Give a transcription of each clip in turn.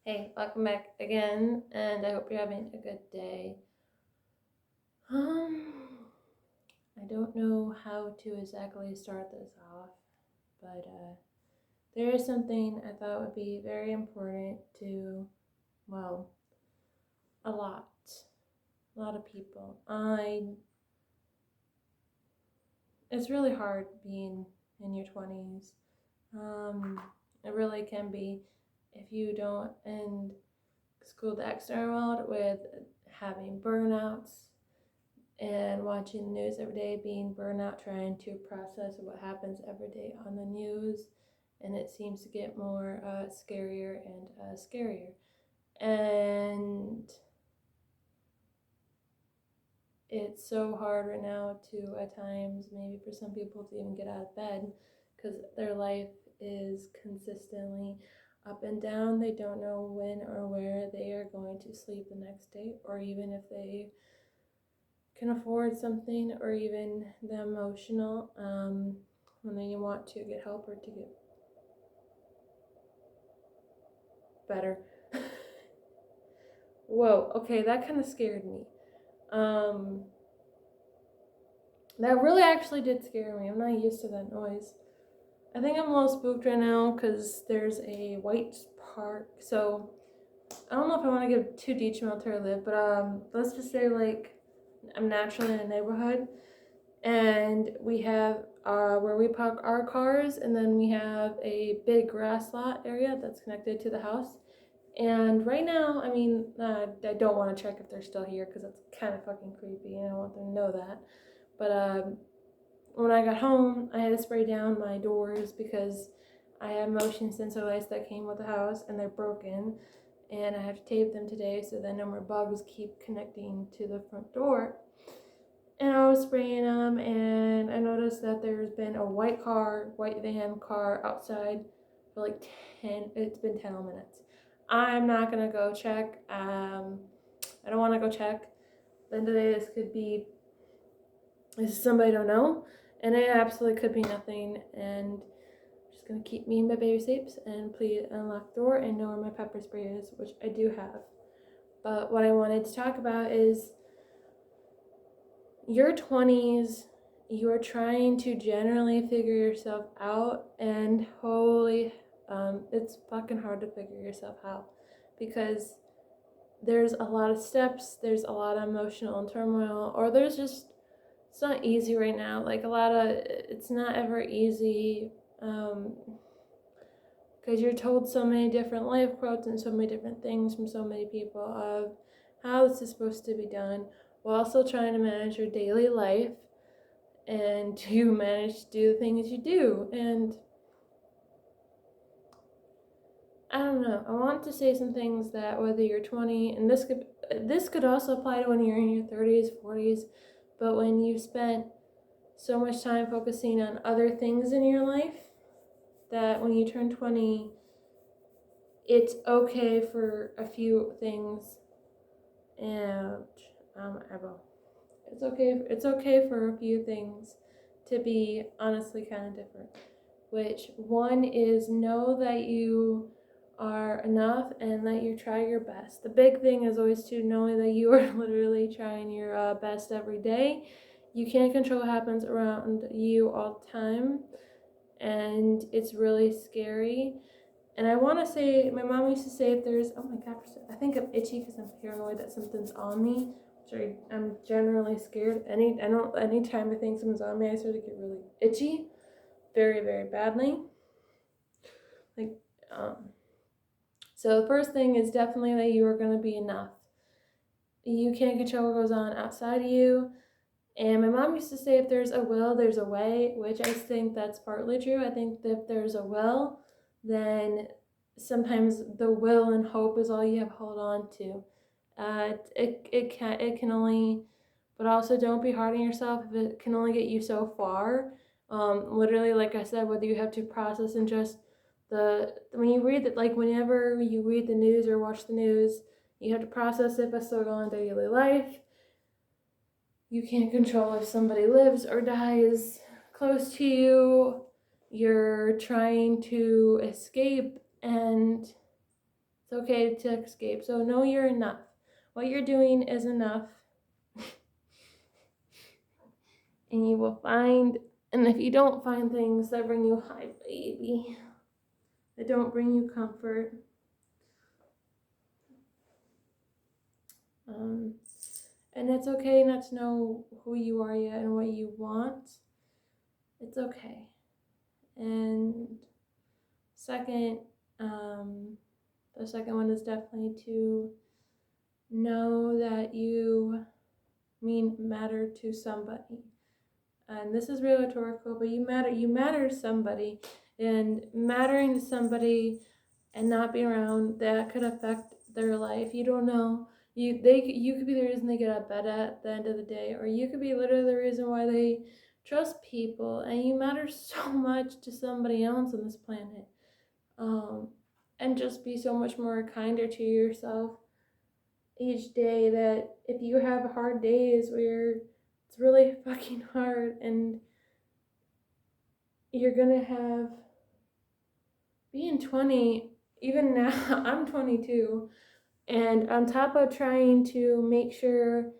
Hey, welcome back again, and I hope you're having a good day. I don't know how to exactly start this off, but there is something I thought would be very important to, well, a lot, of people. It's really hard being in your 20s. It really can be if you don't end school the external world with having burnouts and watching the news every day, being burnout, trying to process what happens every day on the news, and it seems to get more scarier and scarier. And it's so hard right now to, at times, maybe for some people to even get out of bed because their life is consistently up and down. They don't know when or where they are going to sleep the next day, or even if they can afford something, or even the emotional when they want to get help or to get better. Whoa, okay, that kind of scared me. That really actually did scare me. I'm not used to that noise. I think I'm a little spooked right now because there's a white park. So I don't know if I want to give too detailed to where I live, but let's just say like I'm naturally in a neighborhood, and we have where we park our cars, and then we have a big grass lot area that's connected to the house. And right now, I mean, I don't want to check if they're still here because that's kind of fucking creepy, and I don't want them to know that. But when I got home, I had to spray down my doors because I have motion sensor lights that came with the house, and they're broken, and I have to tape them today so that no more bugs keep connecting to the front door. And I was spraying them, and I noticed that there's been a white van car outside for like 10, it's been 10 minutes. I'm not gonna go check. I don't wanna go check. Then today this is somebody I don't know, and it absolutely could be nothing. And I'm just gonna keep me and my baby safe, and please unlock the door and know where my pepper spray is, which I do have. But what I wanted to talk about is your 20s, you are trying to generally figure yourself out, and it's fucking hard to figure yourself out because there's a lot of steps, there's a lot of emotional turmoil, or it's not easy right now. Like it's not ever easy because you're told so many different life quotes and so many different things from so many people of how this is supposed to be done, while also trying to manage your daily life and to manage to do the things you do. And I don't know, I want to say some things that whether you're 20, and this could also apply to when you're in your 30s, 40s, but when you spent so much time focusing on other things in your life, that when you turn 20, it's okay for a few things. And eyeball. It's okay for a few things to be honestly kind of different. Which one is know that you are enough and that you try your best. The big thing is always to know that you are literally trying your best every day. You can't control what happens around you all the time, and it's really scary. And I want to say, my mom used to say, if there's, oh my god, I think I'm itchy because I'm paranoid that something's on me. Sorry, I'm generally scared. Anytime I think someone's on me, I start to get really itchy, very, very badly. Like, so the first thing is definitely that you are going to be enough. You can't control what goes on outside of you. And my mom used to say, if there's a will, there's a way, which I think that's partly true. I think that if there's a will, then sometimes the will and hope is all you have to hold on to. It can only, but also don't be hard on yourself if it can only get you so far. Literally, like I said, whether you have to process and just when you read it, like whenever you read the news or watch the news, you have to process it but still go on daily life. You can't control if somebody lives or dies close to you. You're trying to escape, and It's okay to escape. So know you're enough. What you're doing is enough. And you will find, and if you don't find things that bring you high, baby, that don't bring you comfort, and it's okay not to know who you are yet and what you want. It's okay. And second, the second one is definitely to know that you matter to somebody. And this is real rhetorical, but you matter to somebody, and mattering to somebody and not being around that could affect their life. You don't know. You could be the reason they get out of bed at the end of the day, or you could be literally the reason why they trust people, and you matter so much to somebody else on this planet. And just be so much more kinder to yourself each day, that if you have hard days where it's really fucking hard and you're gonna have being 20, even now I'm 22, and on top of trying to make sure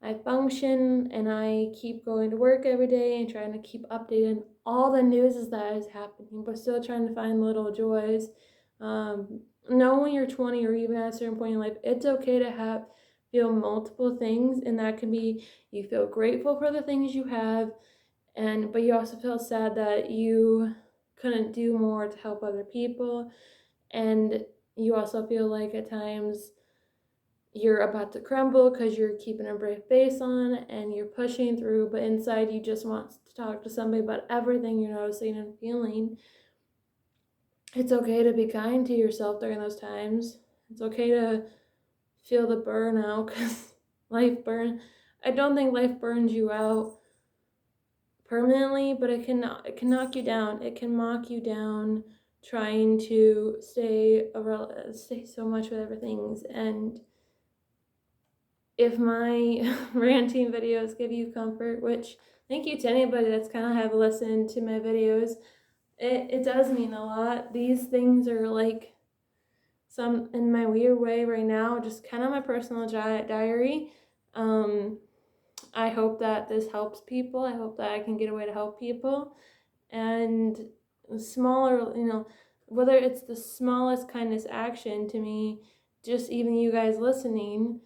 I function and I keep going to work every day and trying to keep updated all the news that is happening, but still trying to find little joys. Know when you're 20 or even at a certain point in life, it's okay to feel multiple things, and that can be you feel grateful for the things you have, but you also feel sad that you couldn't do more to help other people, and you also feel like at times you're about to crumble because you're keeping a brave face on and you're pushing through, but inside you just want to talk to somebody about everything you're noticing and feeling. It's okay to be kind to yourself during those times. It's okay to feel the burnout, because I don't think life burns you out permanently, but it can knock you down. It can mock you down trying to stay so much with everything. And if my ranting videos give you comfort, which thank you to anybody that's kind of have listened to my videos, it does mean a lot. These things are like some, in my weird way right now, just kind of my personal diary. I hope that this helps people. I hope that I can get a way to help people. And smaller, whether it's the smallest kindness action to me, just even you guys listening,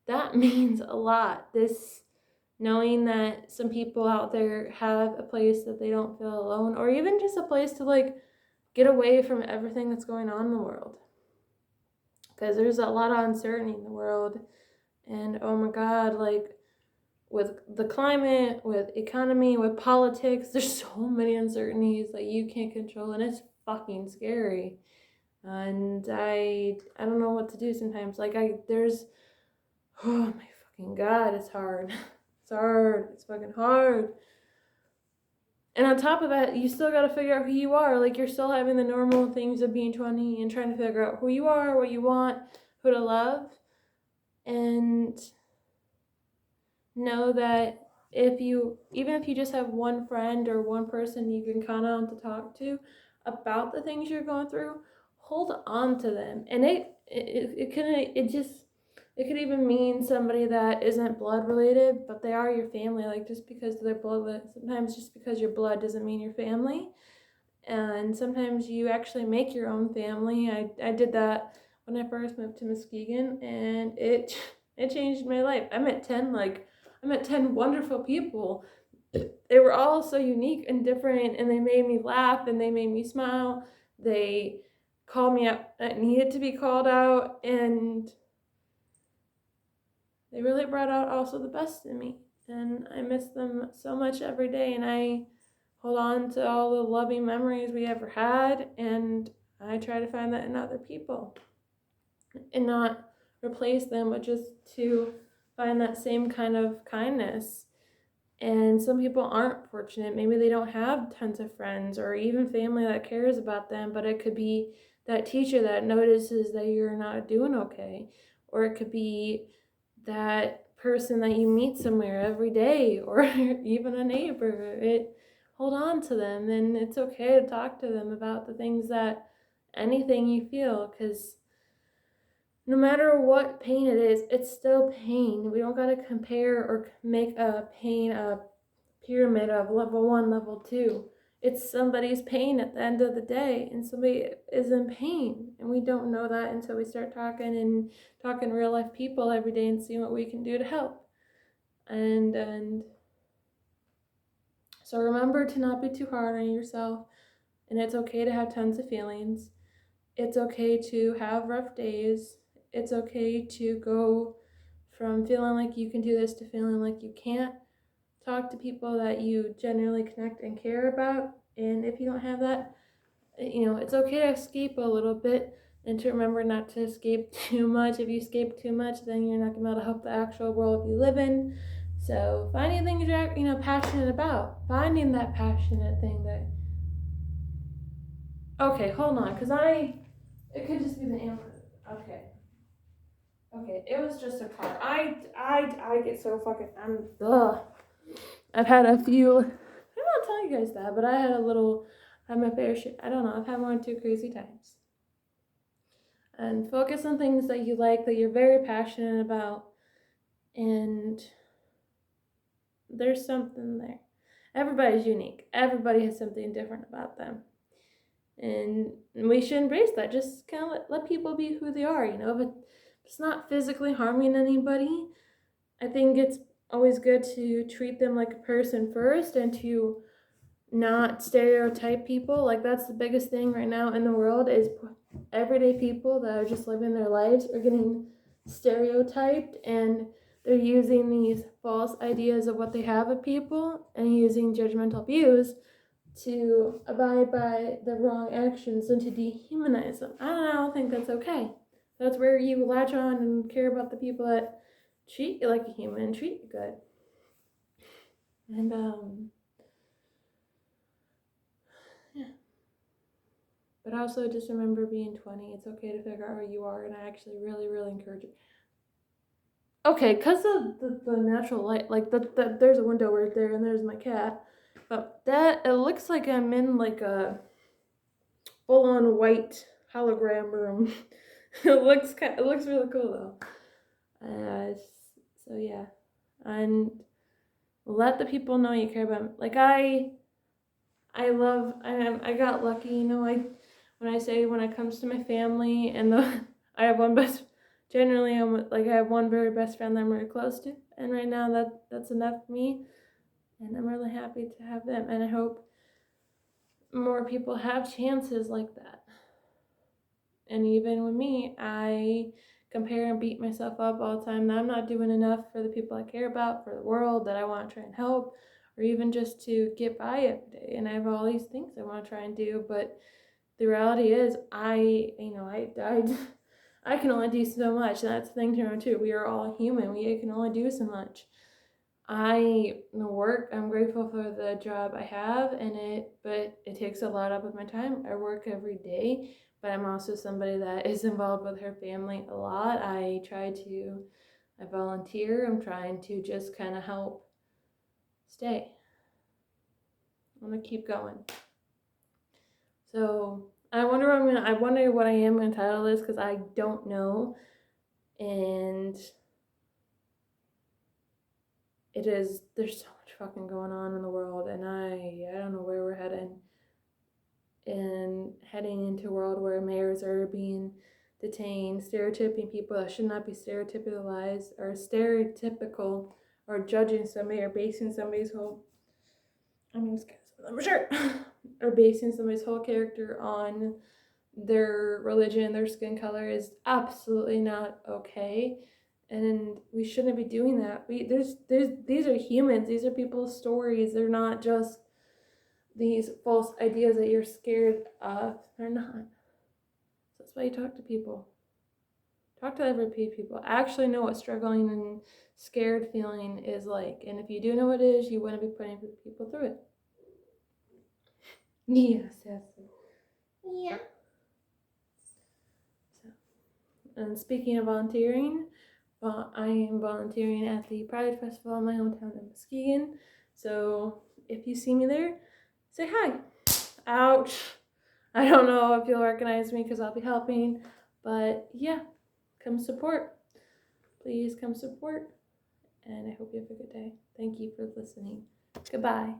that means a lot. This knowing that some people out there have a place that they don't feel alone, or even just a place to like get away from everything that's going on in the world, because there's a lot of uncertainty in the world. And oh my god, like with the climate, with economy, with politics, there's so many uncertainties that you can't control, and it's fucking scary. And I don't know what to do sometimes. Like oh my fucking god, it's hard. It's hard. It's fucking hard. And on top of that, you still gotta figure out who you are. Like, you're still having the normal things of being 20 and trying to figure out who you are, what you want, who to love. And know that even if you just have one friend or one person you can count on to talk to about the things you're going through, hold on to them. And it could even mean somebody that isn't blood related, but they are your family. Like, just because they're blood, sometimes just because you're blood doesn't mean your family. And sometimes you actually make your own family. I did that when I first moved to Muskegon, and it changed my life. I met 10 wonderful people. They were all so unique and different, and they made me laugh and they made me smile. They called me up that needed to be called out, and they really brought out also the best in me. And I miss them so much every day, and I hold on to all the loving memories we ever had, and I try to find that in other people and not replace them, but just to find that same kind of kindness. And some people aren't fortunate. Maybe they don't have tons of friends or even family that cares about them, but it could be that teacher that notices that you're not doing okay. Or it could be that person that you meet somewhere every day, or even a neighbor. Hold on to them, and it's okay to talk to them about the things anything you feel, because no matter what pain it is, it's still pain. We don't gotta compare or make a pain a pyramid of level 1, level 2. It's somebody's pain at the end of the day, and somebody is in pain, and we don't know that until we start talking real life people every day and see what we can do to help. And so remember to not be too hard on yourself, and it's okay to have tons of feelings. It's okay to have rough days. It's okay to go from feeling like you can do this to feeling like you can't. Talk to people that you genuinely connect and care about. And if you don't have that, it's okay to escape a little bit and to remember not to escape too much. If you escape too much, then you're not going to be able to help the actual world you live in. So finding things you're passionate about. Finding that passionate thing that. Okay, hold on, because it could just be the amp. Okay. Okay, it was just a car. I get so fucking. I've had a few. I'm not telling you guys that, but I had my fair share. I don't know. I've had 1 or 2 crazy times. And focus on things that you like, that you're very passionate about, and there's something there. Everybody's unique. Everybody has something different about them. And we should embrace that. Just kind of let people be who they are, If it's not physically harming anybody, I think it's always good to treat them like a person first and to not stereotype people. Like, that's the biggest thing right now in the world is everyday people that are just living their lives are getting stereotyped, and they're using these false ideas of what they have of people and using judgmental views to abide by the wrong actions and to dehumanize them. I don't think that's okay. That's where you latch on and care about the people that treat you like a human and treat you good. And yeah. But also just remember being 20. It's okay to figure out who you are, and I actually really, really encourage it. Okay, because of the natural light, like there's a window right there, and there's my cat. But it looks like I'm in like a full-on white hologram room. It looks really cool though. So yeah, and let the people know you care about them. Like I got lucky, when it comes to my family and I have one best. Generally, I have one very best friend that I'm really close to, and right now that's enough for me, and I'm really happy to have them, and I hope more people have chances like that. And even with me, I compare and beat myself up all the time that I'm not doing enough for the people I care about, for the world that I want to try and help, or even just to get by every day. And I have all these things I want to try and do, but the reality is I I can only do so much. And that's the thing to remember too. We are all human. We can only do so much. I'm grateful for the job I have but it takes a lot up of my time. I work every day, but I'm also somebody that is involved with her family a lot. I volunteer. I'm trying to just kind of help stay. I'm gonna keep going. So I wonder what I am gonna title this, because I don't know, and there's so much fucking going on in the world, and I don't know where we're heading. And heading into a world where mayors are being detained, stereotyping people that should not be stereotypicalized, or stereotypical, or judging somebody, or basing somebody's whole, I'm sure, or basing somebody's whole character on their religion, their skin color is absolutely not okay. And we shouldn't be doing that. These are humans. These are people's stories. They're not just these false ideas that you're scared of. They're not. So that's why you talk to people. Talk to everyday people. Actually know what struggling and scared feeling is like. And if you do know what it is, you wouldn't be putting people through it. Yes. Yeah. So, and speaking of volunteering, I am volunteering at the Pride Festival in my hometown of Muskegon. So if you see me there, say hi. Ouch. I don't know if you'll recognize me because I'll be helping, but yeah, come support. Please come support. And I hope you have a good day. Thank you for listening. Goodbye.